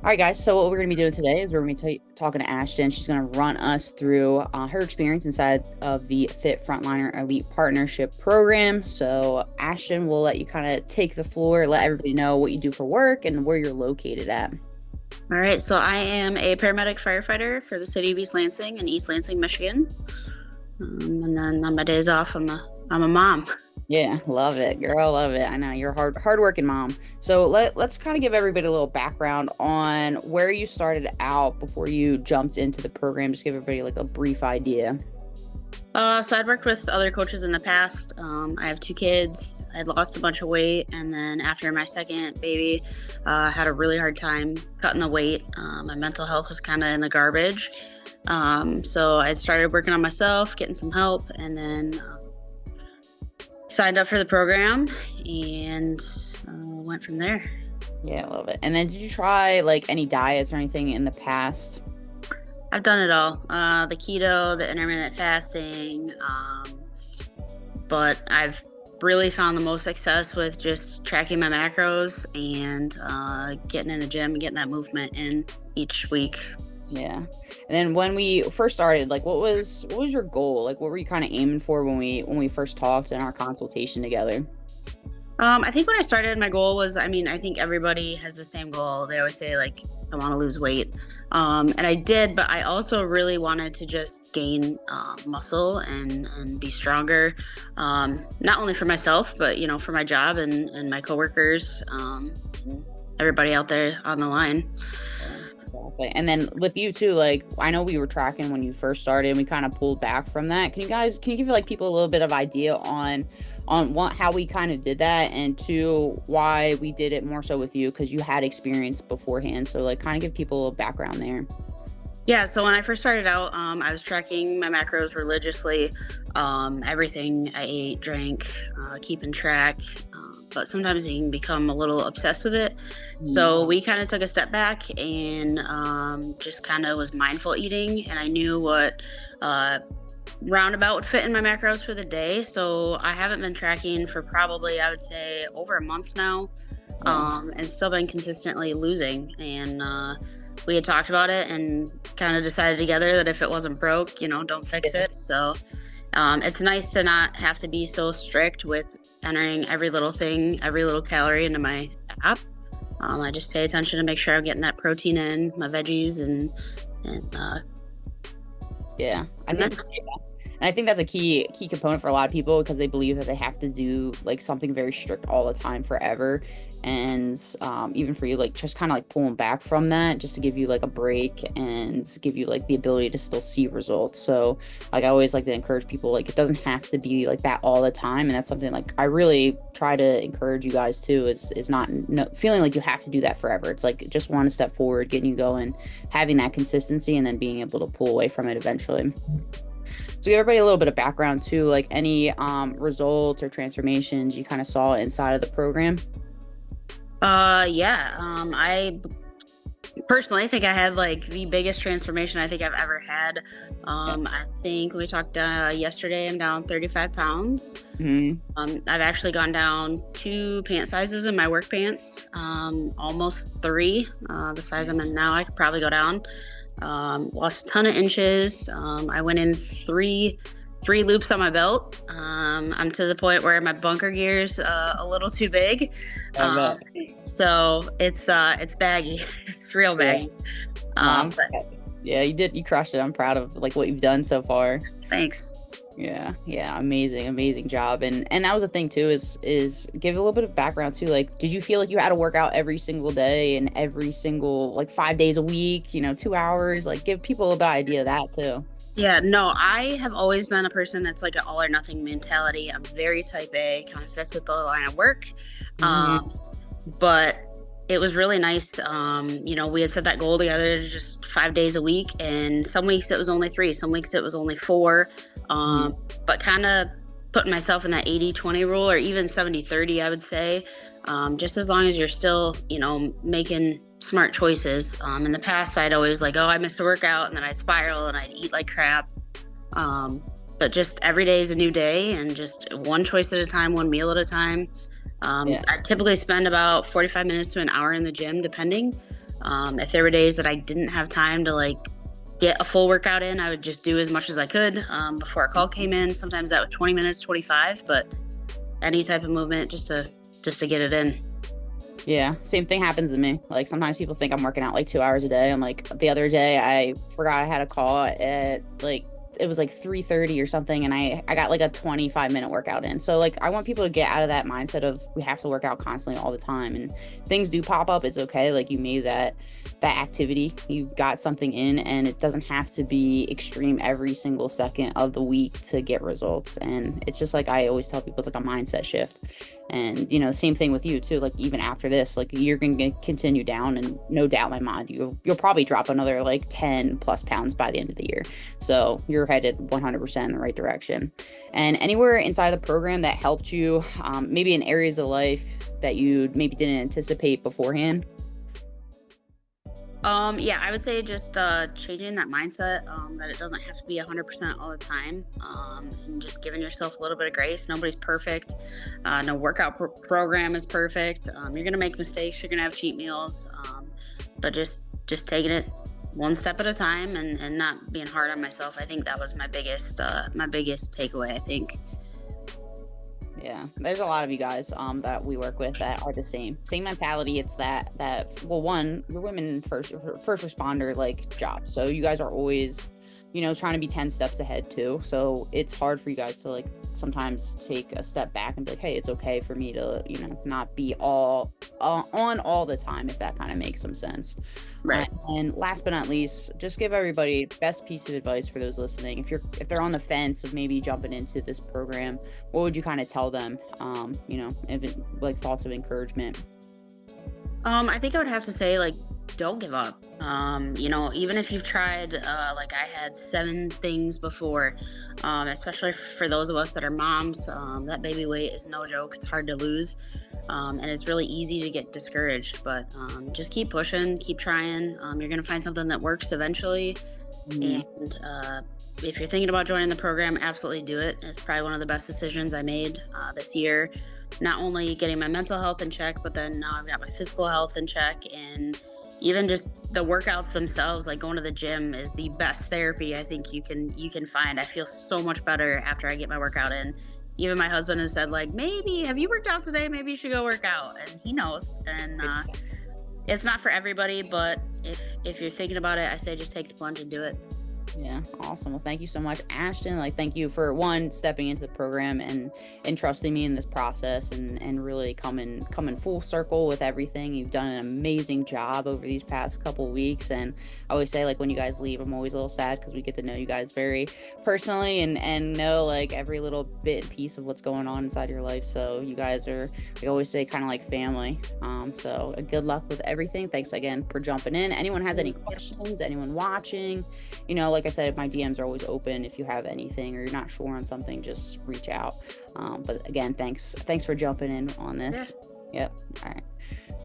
All right, guys. So what we're going to be doing today is we're going to be talking to Ashton. She's going to run us through her experience inside of the Fit Frontliner Elite Partnership Program. So Ashton, we'll let you kind of take the floor, let everybody know what you do for work and where you're located at. All right, so I am a paramedic-firefighter for the city of East Lansing in East Lansing, Michigan. And then on my days off, I'm a mom. Yeah, love it, girl. Love it. I know you're a hardworking mom. So let's kind of give everybody a little background on where you started out before you jumped into the program. Just give everybody like a brief idea. So I'd worked with other coaches in the past. I have 2 kids. I'd lost a bunch of weight, and then after my second baby, had a really hard time cutting the weight. My mental health was kind of in the garbage. So I started working on myself, getting some help, and then signed up for the program and went from there. Yeah, I love it. And then did you try like any diets or anything in the past? I've done it all. The keto, the intermittent fasting, but I've really found the most success with just tracking my macros and getting in the gym and getting that movement in each week. Yeah. And then when we first started, like what was your goal? Like what were you kind of aiming for when we first talked in our consultation together? I think when I started, my goal was, I think everybody has the same goal. They always say like, I want to lose weight. And I did, but I also really wanted to just gain muscle and be stronger. Not only for myself, but, for my job and my coworkers, and everybody out there on the line. Exactly. And then with you too, like I know we were tracking when you first started and we kind of pulled back from that. Can you give like people a little bit of idea on how we kind of did that, and two, why we did it more so with you because you had experience beforehand. So like kind of give people a background there. Yeah, so when I first started out, I was tracking my macros religiously, everything I ate, drank, keeping track. But sometimes you can become a little obsessed with it. So we kind of took a step back and just kind of was mindful eating. And I knew what roundabout would fit in my macros for the day. So I haven't been tracking for probably, I would say, over a month now, and still been consistently losing. And we had talked about it and kind of decided together that if it wasn't broke, don't fix it. So it's nice to not have to be so strict with entering every little thing, every little calorie into my app. I just pay attention to make sure I'm getting that protein in, my veggies, and yeah, I think that's a key component for a lot of people because they believe that they have to do like something very strict all the time forever. And even for you, like just kind of like pulling back from that just to give you like a break and give you like the ability to still see results. So like I always like to encourage people, like it doesn't have to be like that all the time. And that's something like I really try to encourage you guys too, is not feeling like you have to do that forever. It's like just one step forward, getting you going, having that consistency, and then being able to pull away from it eventually. So give everybody a little bit of background too, like any results or transformations you kind of saw inside of the program. I personally think I had like the biggest transformation I think I've ever had. I think we talked yesterday, I'm down 35 pounds. I've actually gone down 2 pant sizes in my work pants, almost 3. The size I'm in now, I could probably go down. Lost a ton of inches. I went in 3 loops on my belt. I'm to the point where my bunker gear's a little too big. So it's baggy. It's real baggy. Yeah, you crushed it. I'm proud of like what you've done so far. Thanks. Yeah, amazing job. And that was the thing too, is give a little bit of background too. Like, did you feel like you had to work out every single day and every single like 5 days a week, 2 hours? Like give people a bit idea of that too. Yeah, no, I have always been a person that's like an all or nothing mentality. I'm very type A, kind of fits with the line of work. But it was really nice. We had set that goal together to just 5 days a week, and some weeks it was only 3, some weeks it was only 4. But kind of putting myself in that 80-20 rule, or even 70-30, I would say, just as long as you're still, making smart choices. In the past, I'd always like, I missed a workout, and then I'd spiral and I'd eat like crap. But just every day is a new day, and just one choice at a time, one meal at a time. I typically spend about 45 minutes to an hour in the gym, depending. If there were days that I didn't have time to like get a full workout in, I would just do as much as I could before a call came in. Sometimes that was 20 minutes, 25, but any type of movement just to get it in. Yeah, same thing happens to me. Like sometimes people think I'm working out like 2 hours a day. I'm like the other day I forgot I had a call at like it was like 3:30 or something, and I got like a 25-minute workout in. So like I want people to get out of that mindset of we have to work out constantly all the time, and things do pop up. It's okay. Like you made that activity, you got something in, and it doesn't have to be extreme every single second of the week to get results. And it's just like I always tell people, it's like a mindset shift. And same thing with you too. Like even after this, like you're gonna continue down, and no doubt in my mind you'll probably drop another like 10 plus pounds by the end of the year. So you're headed 100% in the right direction. And anywhere inside the program that helped you, maybe in areas of life that you maybe didn't anticipate beforehand? Yeah, I would say just changing that mindset, that it doesn't have to be 100% all the time, and just giving yourself a little bit of grace. Nobody's perfect. No workout program is perfect. You're gonna make mistakes. You're gonna have cheat meals, but just taking it one step at a time, and not being hard on myself. I think that was my biggest takeaway. I think. Yeah, there's a lot of you guys that we work with that are the same mentality. It's that well, one, you're women first responder like job, so you guys are always trying to be 10 steps ahead too. So it's hard for you guys to like sometimes take a step back and be like, hey, it's okay for me to not be all on all the time, if that kind of makes some sense. Right. And last but not least, just give everybody best piece of advice for those listening. If they're on the fence of maybe jumping into this program, what would you kind of tell them? If it, like thoughts of encouragement. I think I would have to say, like, don't give up. Even if you've tried, like I had 7 things before, especially for those of us that are moms, that baby weight is no joke. It's hard to lose. And it's really easy to get discouraged, but just keep pushing, keep trying. You're going to find something that works eventually. Mhm. And if you're thinking about joining the program, absolutely do it. It's probably one of the best decisions I made this year. Not only getting my mental health in check, but then now I've got my physical health in check. And even just the workouts themselves, like going to the gym, is the best therapy I think you can find. I feel so much better after I get my workout in. Even my husband has said, like, maybe have you worked out today? Maybe you should go work out. And he knows. And it's not for everybody, but if you're thinking about it, I say just take the plunge and do it. Yeah, awesome. Well, thank you so much, Ashton. Like, thank you for one, stepping into the program and trusting me in this process, and really coming full circle with everything. You've done an amazing job over these past couple weeks, and I always say, like, when you guys leave, I'm always a little sad because we get to know you guys very personally, and know like every little bit and piece of what's going on inside your life. So you guys are, I always say, kind of like family. So good luck with everything. Thanks again for jumping in. Anyone has any questions? Anyone watching? Like I said, my DMs are always open. If you have anything or you're not sure on something, just reach out. But again, thanks for jumping in on this. Yeah. Yep. All right.